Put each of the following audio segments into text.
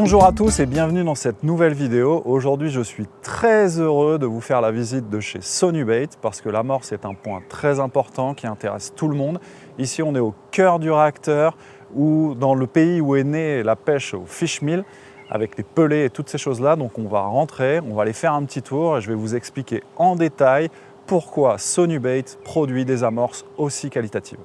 Bonjour à tous et bienvenue dans cette nouvelle vidéo. Aujourd'hui, je suis très heureux de vous faire la visite de chez Sonubait parce que l'amorce est un point très important qui intéresse tout le monde. Ici, on est au cœur du réacteur ou dans le pays où est née la pêche au fish meal avec les pelés et toutes ces choses-là. Donc, on va rentrer, on va aller faire un petit tour et je vais vous expliquer en détail pourquoi Sonubait produit des amorces aussi qualitatives.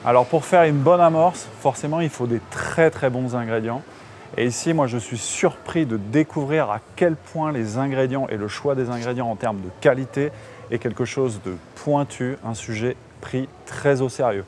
Alors, pour faire une bonne amorce, forcément, il faut des très bons ingrédients. Et ici, moi, je suis surpris de découvrir à quel point les ingrédients et le choix des ingrédients en termes de qualité est quelque chose de pointu, un sujet pris très au sérieux.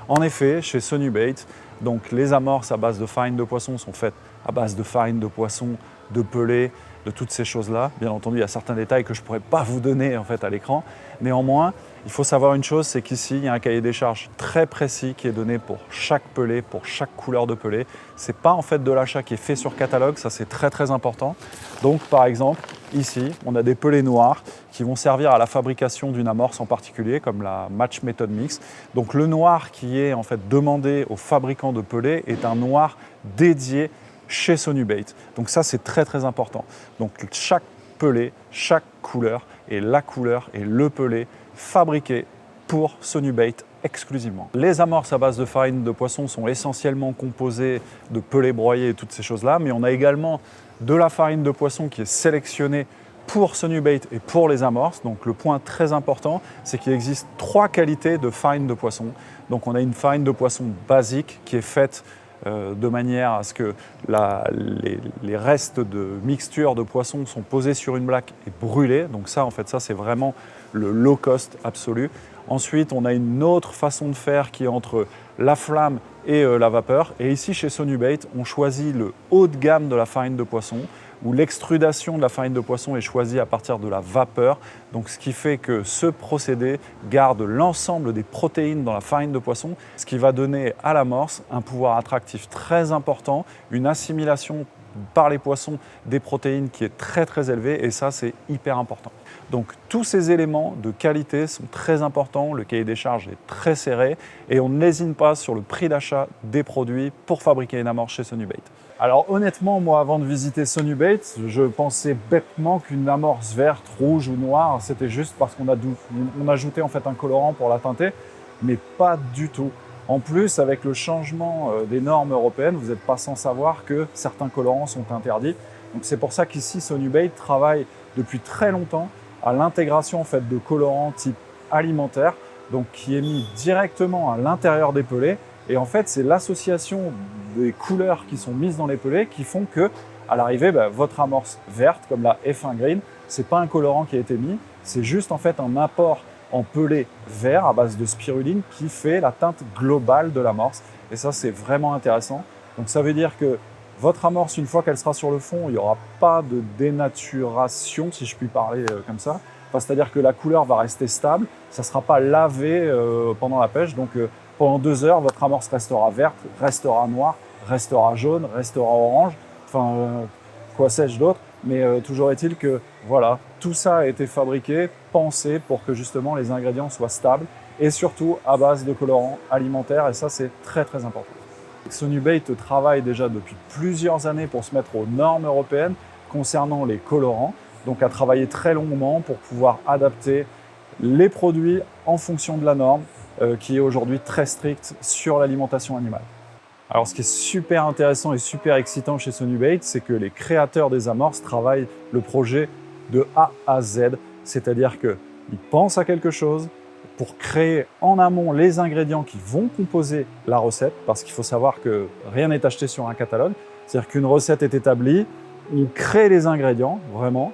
En effet, chez Sonubait, donc les amorces à base de farine de poisson sont faites à base de farine de poisson, de pelés, de toutes ces choses-là. Bien entendu, il y a certains détails que je ne pourrais pas vous donner en fait à l'écran. Néanmoins, il faut savoir une chose, c'est qu'ici, il y a un cahier des charges très précis qui est donné pour chaque pelé, pour chaque couleur de pelé. Ce n'est pas en fait de l'achat qui est fait sur catalogue, ça c'est très important. Donc par exemple, ici, on a des pelés noirs qui vont servir à la fabrication d'une amorce en particulier, comme la Match Method Mix. Donc le noir qui est en fait demandé aux fabricants de pelés est un noir dédié chez Sonubait. Donc ça c'est très important. Donc chaque pelé, chaque couleur est la couleur et le pelé fabriqué pour Sonubait exclusivement. Les amorces à base de farine de poisson sont essentiellement composées de pelés broyés et toutes ces choses-là, mais on a également de la farine de poisson qui est sélectionnée pour Sonubait et pour les amorces. Donc le point très important, c'est qu'il existe 3 qualités de farine de poisson. Donc on a une farine de poisson basique qui est faite de manière à ce que les restes de mixture de poisson sont posés sur une plaque et brûlés. Donc ça, en fait, ça c'est vraiment le low cost absolu. Ensuite, on a une autre façon de faire qui est entre la flamme et la vapeur. Et ici, chez Sonubait, on choisit le haut de gamme de la farine de poisson, où l'extrudation de la farine de poisson est choisie à partir de la vapeur. Donc, ce qui fait que ce procédé garde l'ensemble des protéines dans la farine de poisson, ce qui va donner à l'amorce un pouvoir attractif très important, une assimilation par les poissons des protéines qui est très élevée, et ça, c'est hyper important. Donc, tous ces éléments de qualité sont très importants, le cahier des charges est très serré et on n'hésite pas sur le prix d'achat des produits pour fabriquer une amorce chez Sonubait. Alors honnêtement, moi avant de visiter Sonubait, je pensais bêtement qu'une amorce verte, rouge ou noire, c'était juste parce qu'on a ajouté en fait un colorant pour la teinter, mais pas du tout. En plus, avec le changement des normes européennes, vous n'êtes pas sans savoir que certains colorants sont interdits. Donc c'est pour ça qu'ici Sonubait travaille depuis très longtemps à l'intégration en fait de colorants type alimentaire, donc qui est mis directement à l'intérieur des pelés. Et en fait, c'est l'association des couleurs qui sont mises dans les pelés qui font que, à l'arrivée, votre amorce verte, comme la F1 Green, c'est pas un colorant qui a été mis, c'est juste en fait un apport en pelé vert à base de spiruline qui fait la teinte globale de l'amorce. Et ça, c'est vraiment intéressant. Donc ça veut dire que votre amorce, une fois qu'elle sera sur le fond, il n'y aura pas de dénaturation, si je puis parler comme ça. Enfin, c'est-à-dire que la couleur va rester stable, ça ne sera pas lavé pendant la pêche. Donc pendant 2 heures, votre amorce restera verte, restera noire, restera jaune, restera orange. Enfin, quoi sais-je d'autre. Mais toujours est-il que voilà, tout ça a été fabriqué, pensé pour que justement les ingrédients soient stables et surtout à base de colorants alimentaires. Et ça, c'est très important. Sonubait travaille déjà depuis plusieurs années pour se mettre aux normes européennes concernant les colorants, donc a travaillé très longuement pour pouvoir adapter les produits en fonction de la norme qui est aujourd'hui très stricte sur l'alimentation animale. Alors ce qui est super intéressant et super excitant chez Sonubait, c'est que les créateurs des amorces travaillent le projet de A à Z, c'est-à-dire qu'ils pensent à quelque chose pour créer en amont les ingrédients qui vont composer la recette, parce qu'il faut savoir que rien n'est acheté sur un catalogue, c'est-à-dire qu'une recette est établie, on crée les ingrédients, vraiment,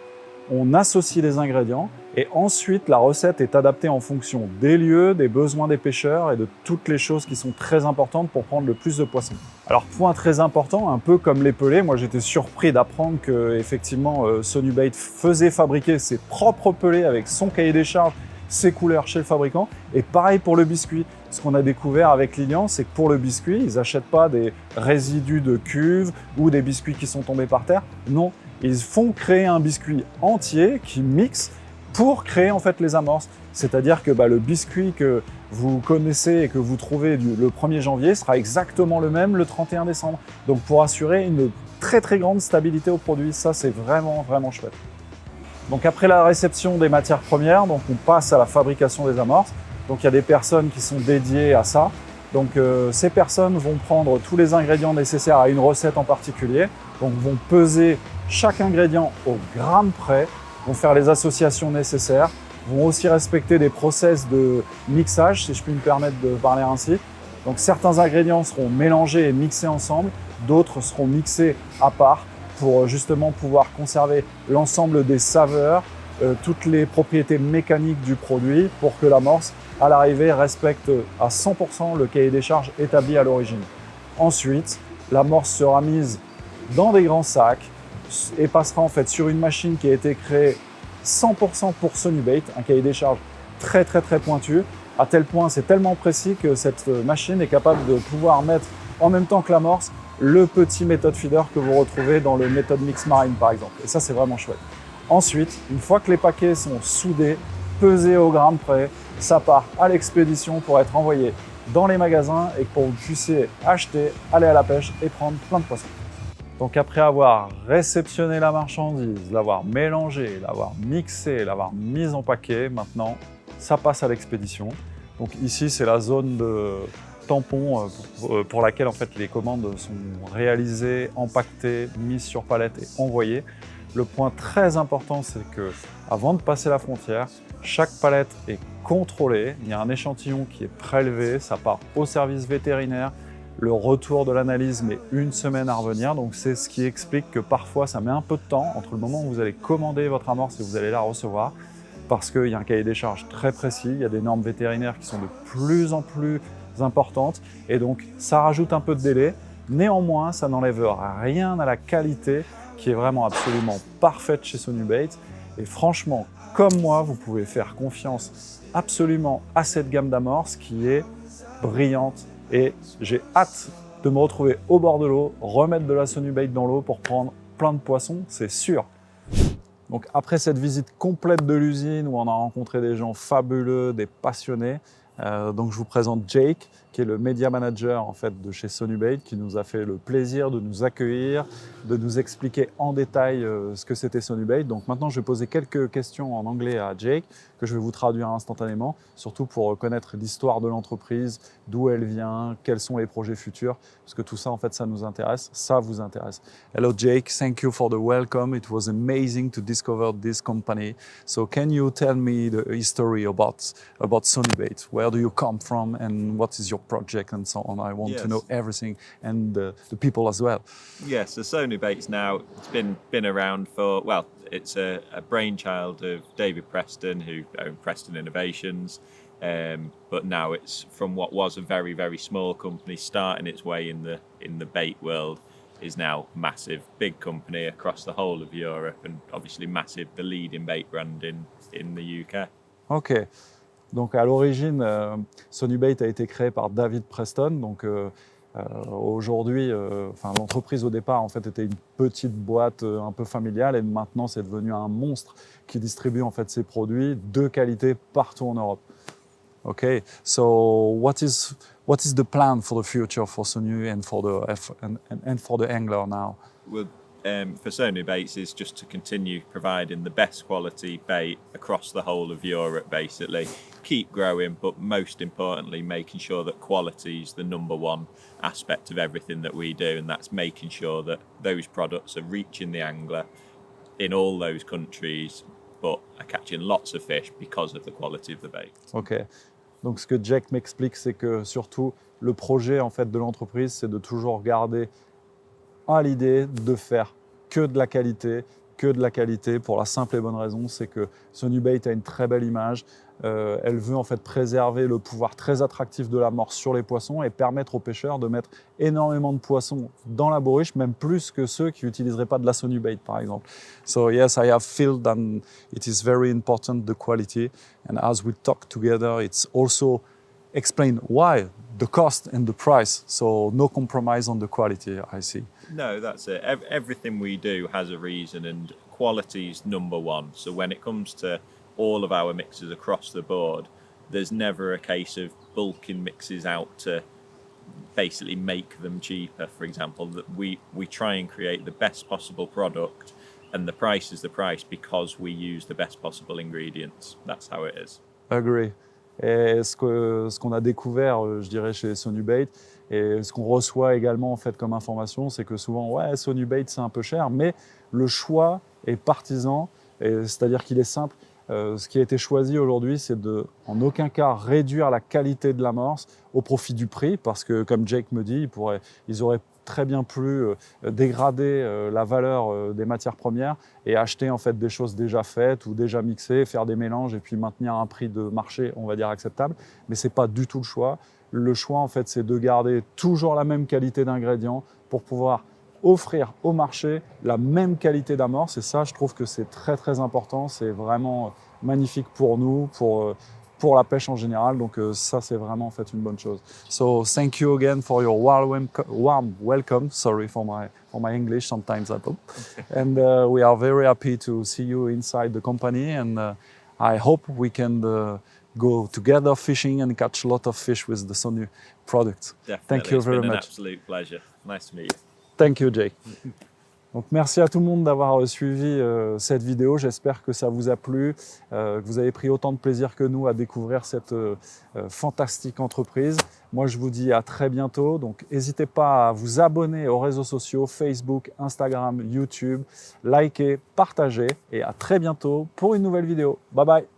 on associe les ingrédients, et ensuite la recette est adaptée en fonction des lieux, des besoins des pêcheurs et de toutes les choses qui sont très importantes pour prendre le plus de poissons. Alors point très important, un peu comme les pelés, moi j'étais surpris d'apprendre que effectivement Sonubait faisait fabriquer ses propres pelés avec son cahier des charges, ses couleurs chez le fabricant. Et pareil pour le biscuit. Ce qu'on a découvert avec Lilian, c'est que pour le biscuit, ils n'achètent pas des résidus de cuve ou des biscuits qui sont tombés par terre. Non, ils font créer un biscuit entier qui mixe pour créer en fait les amorces. C'est-à-dire que le biscuit que vous connaissez et que vous trouvez le 1er janvier sera exactement le même le 31 décembre. Donc pour assurer une très très grande stabilité au produit. Ça, c'est vraiment vraiment chouette. Donc après la réception des matières premières, donc on passe à la fabrication des amorces. Donc il y a des personnes qui sont dédiées à ça. Donc ces personnes vont prendre tous les ingrédients nécessaires à une recette en particulier, donc vont peser chaque ingrédient au gramme près, vont faire les associations nécessaires, vont aussi respecter des process de mixage, si je puis me permettre de parler ainsi. Donc certains ingrédients seront mélangés et mixés ensemble, d'autres seront mixés à part pour justement pouvoir conserver l'ensemble des saveurs, toutes les propriétés mécaniques du produit pour que l'amorce, à l'arrivée, respecte à 100% le cahier des charges établi à l'origine. Ensuite, l'amorce sera mise dans des grands sacs et passera en fait sur une machine qui a été créée 100% pour Sonubate, un cahier des charges très pointu, à tel point, c'est tellement précis que cette machine est capable de pouvoir mettre en même temps que l'amorce le petit méthode feeder que vous retrouvez dans le méthode mix marine par exemple. Et ça, c'est vraiment chouette. Ensuite, une fois que les paquets sont soudés, pesés au gramme près, ça part à l'expédition pour être envoyé dans les magasins et pour que vous puissiez acheter, aller à la pêche et prendre plein de poissons. Donc après avoir réceptionné la marchandise, l'avoir mélangée, l'avoir mixée, l'avoir mise en paquet, maintenant ça passe à l'expédition. Donc ici c'est la zone de tampon pour laquelle en fait les commandes sont réalisées, empaquetées, mises sur palette et envoyées. Le point très important, c'est que avant de passer la frontière, chaque palette est contrôlée. Il y a un échantillon qui est prélevé, ça part au service vétérinaire. Le retour de l'analyse met 1 semaine à revenir, donc c'est ce qui explique que parfois ça met un peu de temps entre le moment où vous allez commander votre amorce et vous allez la recevoir, parce qu'il y a un cahier des charges très précis, il y a des normes vétérinaires qui sont de plus en plus importantes, et donc ça rajoute un peu de délai. Néanmoins, ça n'enlève rien à la qualité qui est vraiment absolument parfaite chez Sonubate. Et franchement, comme moi, vous pouvez faire confiance absolument à cette gamme d'amorces qui est brillante. Et j'ai hâte de me retrouver au bord de l'eau, remettre de la Sonubate dans l'eau pour prendre plein de poissons, c'est sûr. Donc après cette visite complète de l'usine où on a rencontré des gens fabuleux, des passionnés, donc je vous présente Jake, qui est le Media Manager en fait, de chez Sonubate, qui nous a fait le plaisir de nous accueillir, de nous expliquer en détail ce que c'était Sonubate. Donc maintenant, je vais poser quelques questions en anglais à Jake, que je vais vous traduire instantanément, surtout pour connaître l'histoire de l'entreprise, d'où elle vient, quels sont les projets futurs, parce que tout ça, en fait, ça nous intéresse, ça vous intéresse. Hello Jake, thank you for the welcome. It was amazing to discover this company. So can you tell me the history about Sonubate? Where do you come from and what is your project and so on? I want to know everything and the people as well. Yes, so Sonubate's now, it's been around for, well, it's a brainchild of David Preston, who owned Preston Innovations, but now it's from what was a very small company starting its way in the bait world, is now massive, big company across the whole of Europe, and obviously massive, the leading bait brand in the UK. Ok. Donc à l'origine, Sonubate a été créé par David Preston. Donc aujourd'hui, l'entreprise au départ en fait était une petite boîte un peu familiale et maintenant c'est devenu un monstre qui distribue en fait ses produits de qualité partout en Europe. Okay, so what is the plan for the future for Sonu and for the angler now? Well, for Sonubates is just to continue providing the best quality bait across the whole of Europe, basically. Keep growing, but most importantly, making sure that quality is the number one aspect of everything that we do, and that's making sure that those products are reaching the angler in all those countries, but are catching lots of fish because of the quality of the bait. Ok. Donc ce que Jack m'explique, c'est que surtout le projet en fait de l'entreprise, c'est de toujours garder à l'idée de faire que de la qualité pour la simple et bonne raison, c'est que Sonubate a une très belle image. Elle veut en fait préserver le pouvoir très attractif de l'amorce sur les poissons et permettre aux pêcheurs de mettre énormément de poissons dans la bourriche, même plus que ceux qui n'utiliseraient pas de la Sonubate par exemple. So yes, I have felt that it is very important the quality, and as we talk together, it's also explain why the cost and the price. So no compromise on the quality, I see. No, that's it. Everything we do has a reason, and quality is number one. So when it comes to all of our mixes across the board, there's never a case of bulking mixes out to basically make them cheaper. For example, that we try and create the best possible product, and the price is the price because we use the best possible ingredients. That's how it is. Agree. Et ce qu'on a découvert, je dirais, chez Sonubate, et ce qu'on reçoit également en fait comme information, c'est que souvent, ouais, Sonubate c'est un peu cher, mais le choix est partisan, c'est-à-dire qu'il est simple. Ce qui a été choisi aujourd'hui, c'est de, en aucun cas, réduire la qualité de l'amorce au profit du prix, parce que, comme Jake me dit, ils auraient très bien pu dégrader la valeur des matières premières et acheter en fait des choses déjà faites ou déjà mixées, faire des mélanges et puis maintenir un prix de marché, on va dire, acceptable. Mais ce n'est pas du tout le choix. Le choix, en fait, c'est de garder toujours la même qualité d'ingrédients pour pouvoir offrir au marché la même qualité d'amorce. Et ça, je trouve que c'est très, très important. C'est vraiment magnifique pour nous, pour la pêche en général. Donc ça, c'est vraiment en fait une bonne chose. So thank you again for your warm welcome. Sorry for my English, sometimes I pop. And we are very happy to see you inside the company. And I hope we can go together fishing and catch a lot of fish with the Sonu products. Definitely. Thank you very It's been an much. absolute pleasure. Nice to meet you. Thank you, Jake. Donc, merci à tout le monde d'avoir suivi cette vidéo. J'espère que ça vous a plu, que vous avez pris autant de plaisir que nous à découvrir cette fantastique entreprise. Moi, je vous dis à très bientôt. Donc, n'hésitez pas à vous abonner aux réseaux sociaux, Facebook, Instagram, YouTube, liker, partager. Et à très bientôt pour une nouvelle vidéo. Bye bye.